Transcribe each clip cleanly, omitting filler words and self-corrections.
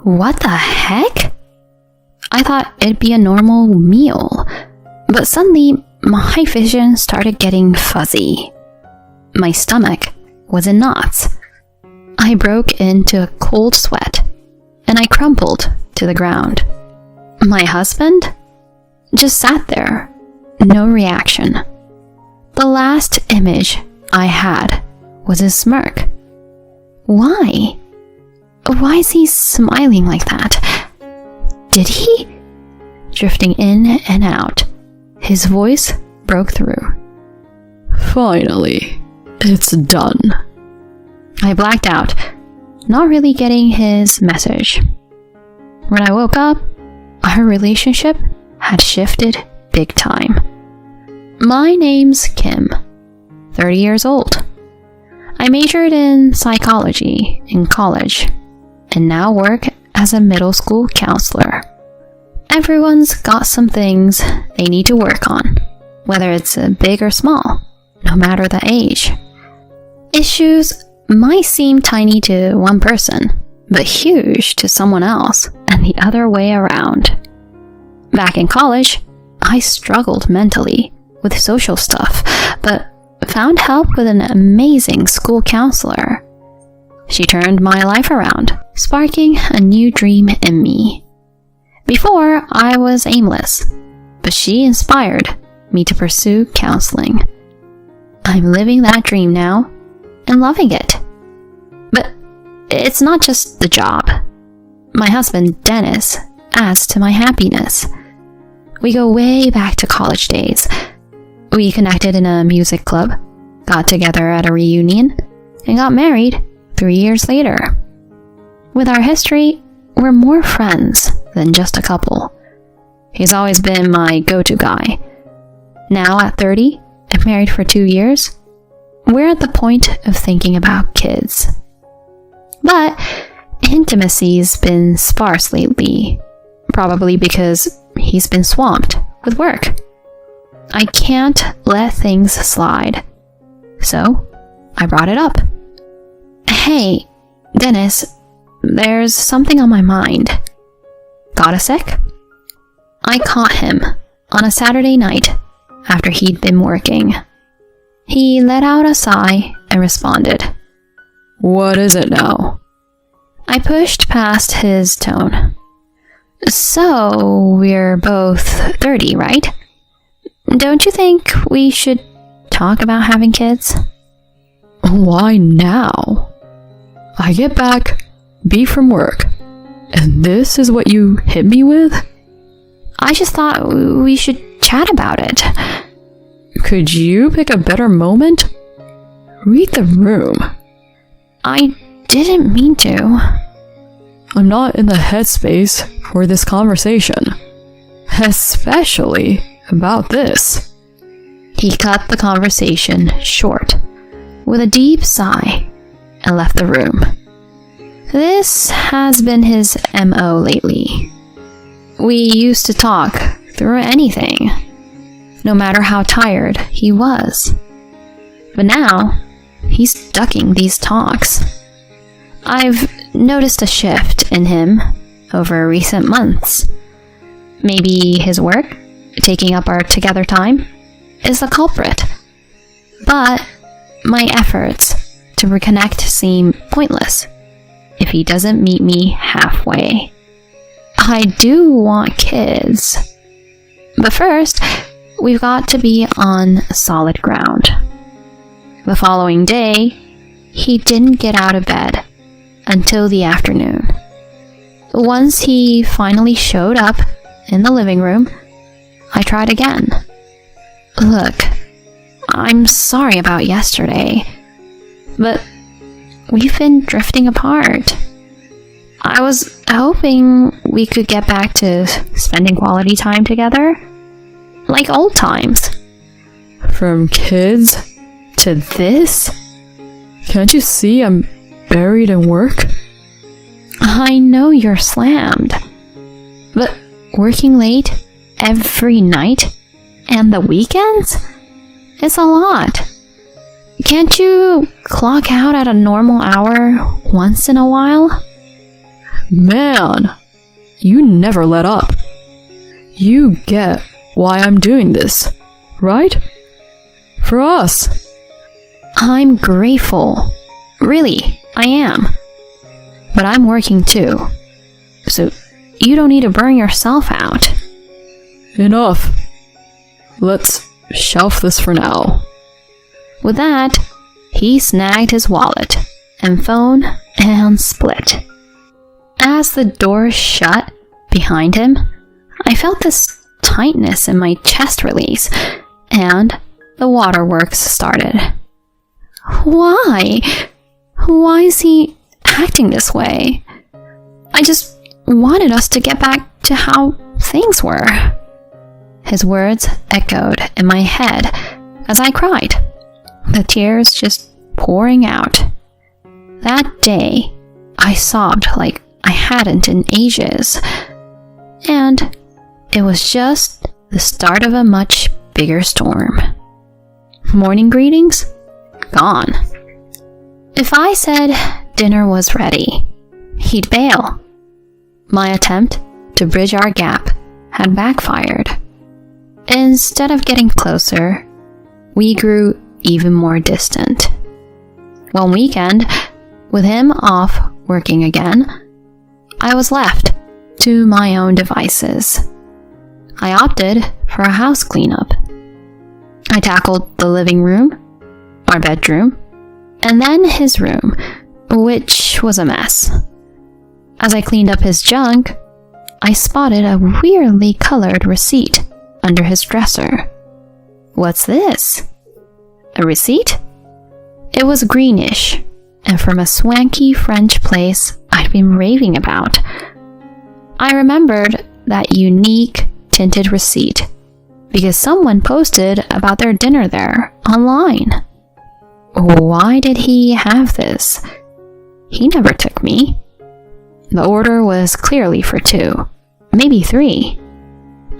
What the heck? I thought it'd be a normal meal, but suddenly my vision started getting fuzzy. My stomach was in knots. I broke into a cold sweat, and I crumpled to the ground. My husband just sat there, no reaction. The last image I had was his smirk. Why? Why is he smiling like that? Did he? Drifting in and out, his voice broke through. Finally, it's done. I blacked out, not really getting his message. When I woke up, our relationship had shifted big time. My name's Kim, 30 years old. I majored in psychology in college and now work as a middle school counselor. Everyone's got some things they need to work on, whether it's big or small, no matter the age. Issues might seem tiny to one person, but huge to someone else, and the other way around. Back in college, I struggled mentally with social stuff, but found help with an amazing school counselor. She turned my life around, sparking a new dream in me. Before, I was aimless, but she inspired me to pursue counseling. I'm living that dream now and loving it. But it's not just the job. My husband, Dennis, adds to my happiness. We go way back to college days. We connected in a music club, got together at a reunion, and got married 3 years later. With our history, we're more friends than just a couple. He's always been my go-to guy. Now at 30 and married for 2 years, we're at the point of thinking about kids. But intimacy's been sparse lately, probably because he's been swamped with work. I can't let things slide. So, I brought it up. Hey, Dennis, there's something on my mind. Got a sec? I caught him on a Saturday night after he'd been working. He let out a sigh and responded. What is it now? I pushed past his tone. So, we're both 30, right? Don't you think we should talk about having kids? Why now? I get back, beat from work, and this is what you hit me with? I just thought we should chat about it. Could you pick a better moment? Read the room. I didn't mean to. I'm not in the headspace for this conversation. Especially about this. He cut the conversation short with a deep sigh and left the room. This has been his MO lately. We used to talk through anything, no matter how tired he was. But now, he's ducking these talks. I've noticed a shift in him over recent months. Maybe his work, taking up our together time, is the culprit. But my efforts to reconnect seem pointless if he doesn't meet me halfway. I do want kids. But first, we've got to be on solid ground. The following day, he didn't get out of bed until the afternoon. Once he finally showed up in the living room, I tried again. Look, I'm sorry about yesterday, but we've been drifting apart. I was hoping we could get back to spending quality time together, like old times. From kids to this? Can't you see I'm buried in work? I know you're slammed, but working late every night and the weekends? It's a lot. Can't you clock out at a normal hour once in a while? Man, you never let up. You get why I'm doing this, right? For us. I'm grateful. Really, I am. But I'm working too. So you don't need to burn yourself out. Enough. Let's shelf this for now. With that, he snagged his wallet and phone and split. As the door shut behind him, I felt this tightness in my chest release, and the waterworks started. Why? Why is he acting this way? I just wanted us to get back to how things were. His words echoed in my head as I cried, the tears just pouring out. That day, I sobbed like I hadn't in ages, and it was just the start of a much bigger storm. Morning greetings? Gone. If I said dinner was ready, he'd bail. My attempt to bridge our gap had backfired. Instead of getting closer, we grew even more distant. One weekend, with him off working again, I was left to my own devices. I opted for a house cleanup. I tackled the living room, our bedroom, and then his room, which was a mess. As I cleaned up his junk, I spotted a weirdly colored receipt under his dresser. What's this? A receipt? It was greenish, and from a swanky French place I'd been raving about. I remembered that unique tinted receipt because someone posted about their dinner there online. Why did he have this? He never took me. The order was clearly for 2, maybe 3.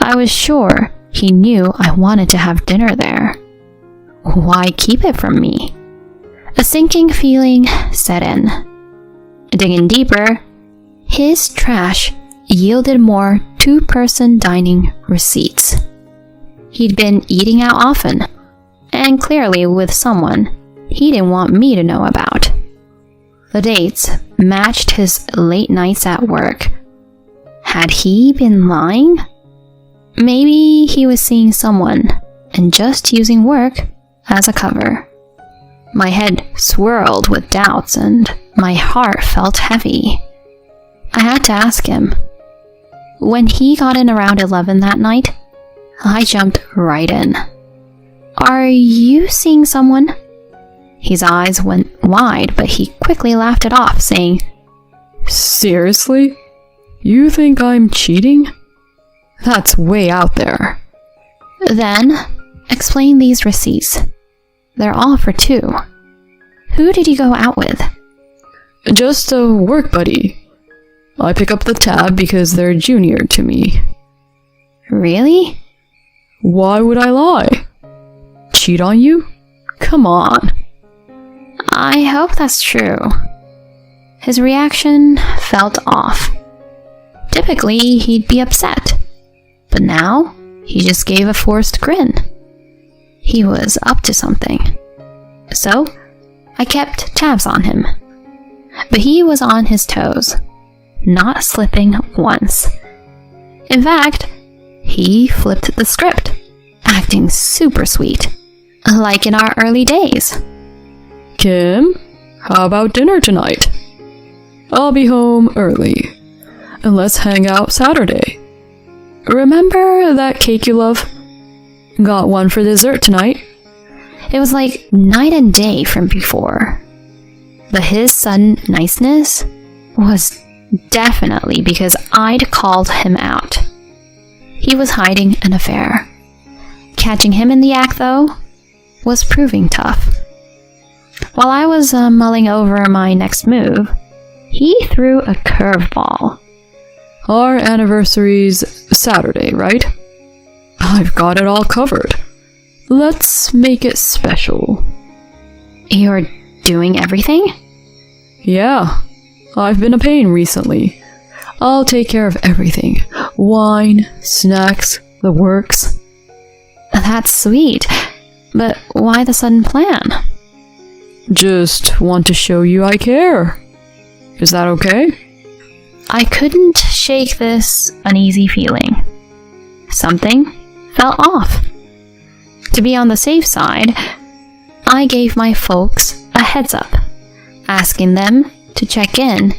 I was sure he knew I wanted to have dinner there. Why keep it from me? A sinking feeling set in. Digging deeper, his trash yielded more 2-person dining receipts. He'd been eating out often, and clearly with someone he didn't want me to know about. The dates matched his late nights at work. Had he been lying? Maybe he was seeing someone and just using work as a cover. My head swirled with doubts and my heart felt heavy. I had to ask him. When he got in around 11 that night, I jumped right in. Are you seeing someone? His eyes went wide, but he quickly laughed it off, saying, Seriously? You think I'm cheating? That's way out there. Then, explain these receipts. They're all for 2. Who did you go out with? Just a work buddy. I pick up the tab because they're junior to me. Really? Why would I lie? Cheat on you? Come on. I hope that's true. His reaction felt off. Typically, he'd be upset. But now, he just gave a forced grin. He was up to something. So, I kept tabs on him. But he was on his toes, not slipping once. In fact, he flipped the script, acting super sweet, like in our early days. Kim, how about dinner tonight? I'll be home early, and let's hang out Saturday. Remember that cake you love? Got one for dessert tonight. It was like night and day from before. But his sudden niceness was definitely because I'd called him out. He was hiding an affair. Catching him in the act, though, was proving tough. While I was mulling over my next move, he threw a curveball. Our anniversary's Saturday, right? I've got it all covered. Let's make it special. You're doing everything? Yeah, I've been a pain recently, I'll take care of everything. Wine, snacks, the works. That's sweet. But why the sudden plan? Just want to show you I care. Is that okay? I couldn't shake this uneasy feeling. Something felt off. To be on the safe side, I gave my folks a heads up, asking them to check in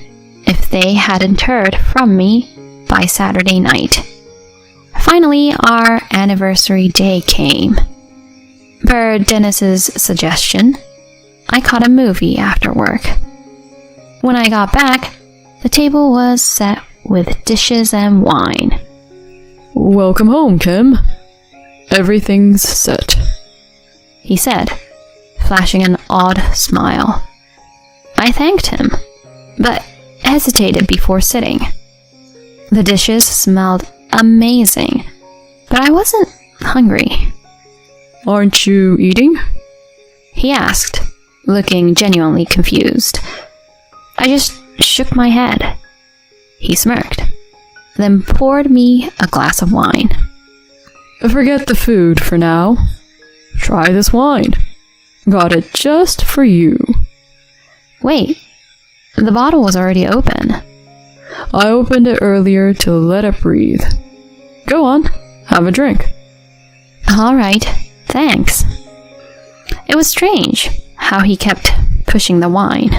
if they hadn't heard from me by Saturday night. Finally, our anniversary day came. Per Dennis's suggestion, I caught a movie after work. When I got back, the table was set with dishes and wine. Welcome home, Kim. Everything's set, he said, flashing an odd smile. I thanked him, but hesitated before sitting. The dishes smelled amazing, but I wasn't hungry. Aren't you eating? He asked, looking genuinely confused. I just shook my head. He smirked, then poured me a glass of wine. Forget the food for now. Try this wine. Got it just for you. Wait, the bottle was already open. I opened it earlier to let it breathe. Go on, have a drink. All right, thanks. It was strange how he kept pushing the wine.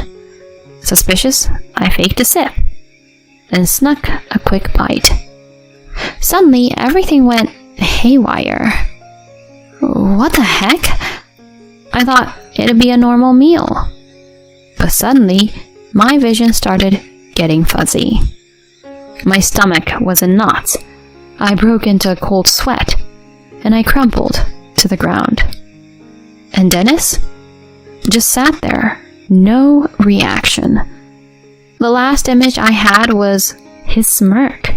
Suspicious, I faked a sip, then snuck a quick bite. Suddenly, everything went haywire. What the heck? I thought it'd be a normal meal. But suddenly, my vision started getting fuzzy. My stomach was in knots. I broke into a cold sweat, and I crumpled to the ground. And Dennis just sat there, no reaction. The last image I had was his smirk.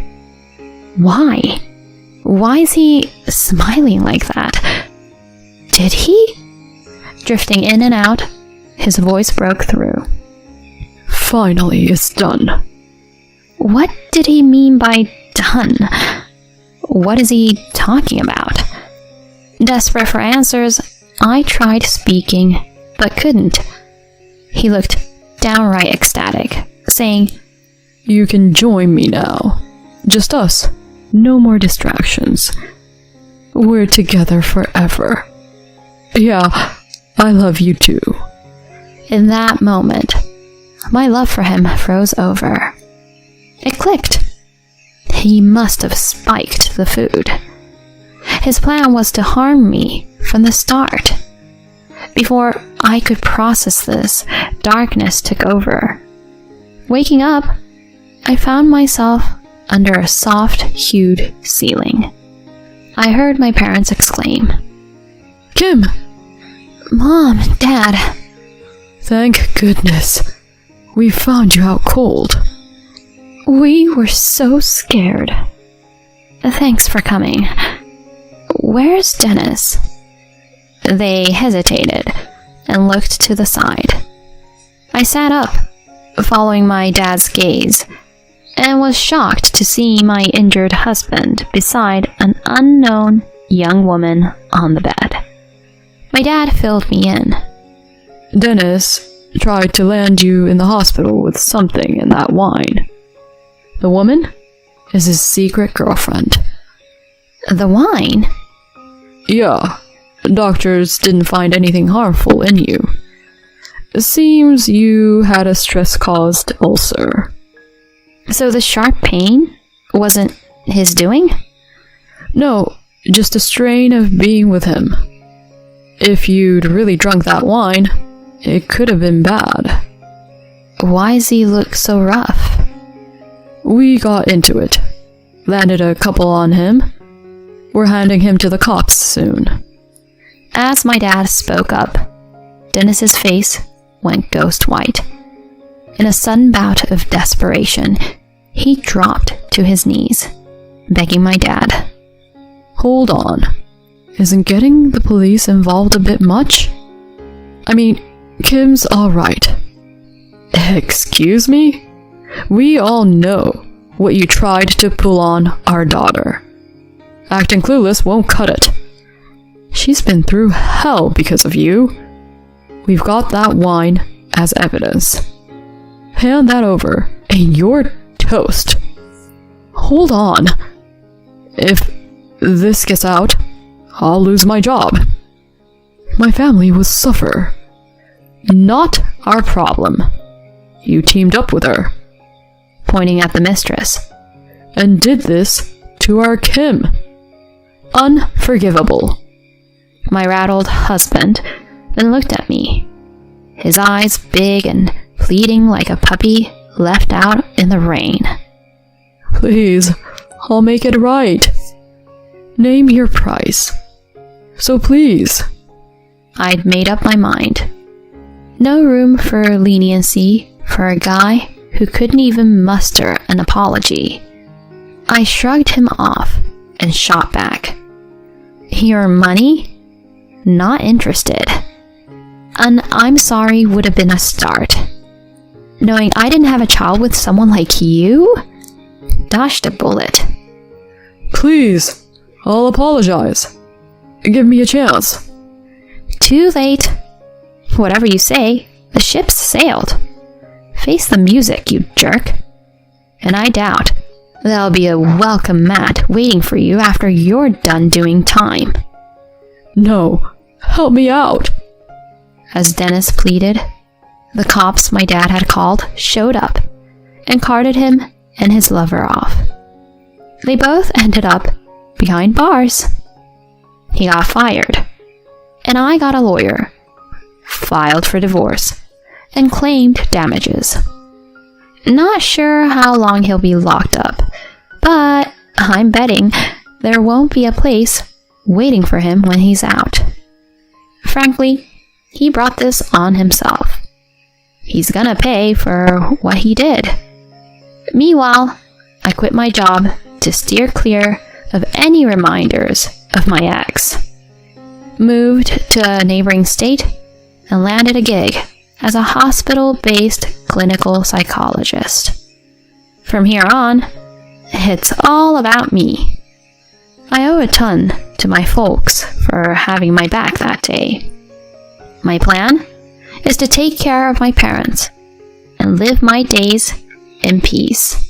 Why? Why is he smiling like that? Did he? Drifting in and out, his voice broke through. Finally, it's done. What did he mean by done? What is he talking about? Desperate for answers, I tried speaking, but couldn't. He looked downright ecstatic, saying, You can join me now. Just us. No more distractions. We're together forever. Yeah, I love you too. In that moment, my love for him froze over. It clicked. He must have spiked the food. His plan was to harm me from the start. Before I could process this, darkness took over. Waking up, I found myself under a soft-hued ceiling. I heard my parents exclaim, Kim! Mom, Dad. Thank goodness. We found you out cold. We were so scared. Thanks for coming. Where's Dennis? They hesitated and looked to the side. I sat up, following my dad's gaze, and was shocked to see my injured husband beside an unknown young woman on the bed. My dad filled me in. Dennis tried to land you in the hospital with something in that wine. The woman is his secret girlfriend. The wine? Yeah, doctors didn't find anything harmful in you. It seems you had a stress-caused ulcer. So the sharp pain wasn't his doing? No, just a strain of being with him. If you'd really drunk that wine, it could have been bad. Why does he look so rough? We got into it. Landed a couple on him. We're handing him to the cops soon. As my dad spoke up, Dennis's face went ghost white. In a sudden bout of desperation, he dropped to his knees, begging my dad. Hold on. Isn't getting the police involved a bit much? I mean, Kim's alright. Excuse me? We all know what you tried to pull on our daughter. Acting clueless won't cut it. She's been through hell because of you. We've got that wine as evidence. Hand that over, and you're toast. Hold on. If this gets out, I'll lose my job. My family will suffer. Not our problem. You teamed up with her, pointing at the mistress, and did this to our Kim. Unforgivable. My rattled husband then looked at me, his eyes big and pleading like a puppy left out in the rain. Please, I'll make it right. Name your price. So please. I'd made up my mind. No room for leniency for a guy who couldn't even muster an apology. I shrugged him off and shot back. Your money? Not interested. An I'm sorry would have been a start. Knowing I didn't have a child with someone like you? Dodged a bullet. Please, I'll apologize. Give me a chance. Too late. Whatever you say, the ship's sailed. Face the music, you jerk. And I doubt there'll be a welcome mat waiting for you after you're done doing time. No, help me out. As Dennis pleaded, the cops my dad had called showed up and carted him and his lover off. They both ended up behind bars. He got fired, and I got a lawyer, filed for divorce, and claimed damages. Not sure how long he'll be locked up, but I'm betting there won't be a place waiting for him when he's out. Frankly, he brought this on himself. He's gonna pay for what he did. Meanwhile, I quit my job to steer clear of any reminders of my ex. Moved to a neighboring state and landed a gig as a hospital-based clinical psychologist. From here on, it's all about me. I owe a ton to my folks for having my back that day. My plan is to take care of my parents and live my days in peace.